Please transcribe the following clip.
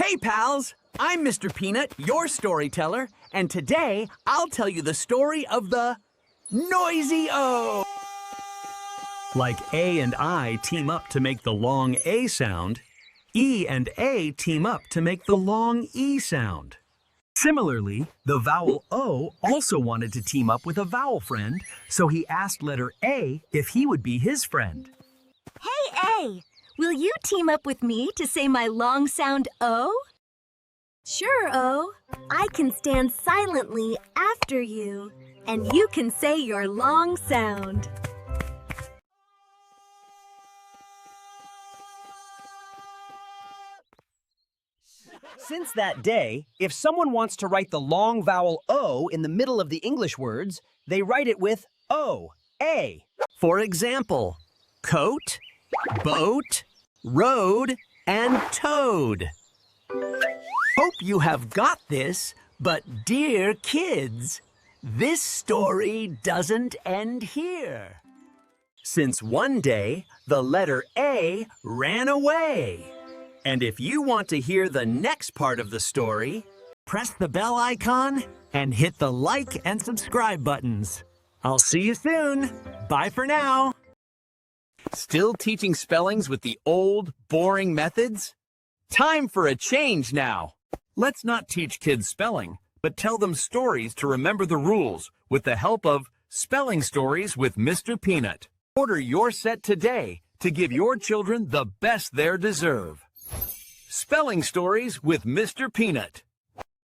Hey, pals! I'm Mr. Peanut, your storyteller, and today I'll tell you the story of the noisy O. Like A and I team up to make the long A sound, E and A team up to make the long E sound. Similarly, the vowel O also wanted to team up with a vowel friend, so he asked letter A if he would be his friend. Hey, A! Will you team up with me to say my long sound O? Sure, O. I can stand silently after you, and you can say your long sound. Since that day, if someone wants to write the long vowel O in the middle of the English words, they write it with O, A. For example, coat, boat, road, and toad. Hope you have got this, but dear kids, this story doesn't end here. Since one day, the letter A ran away. And if you want to hear the next part of the story, press the bell icon and hit the like and subscribe buttons. I'll see you soon. Bye for now. Still teaching spellings with the old, boring methods? Time for a change now. Let's not teach kids spelling, but tell them stories to remember the rules with the help of Spelling Stories with Mr. Peanut. Order your set today to give your children the best they deserve. Spelling Stories with Mr. Peanut.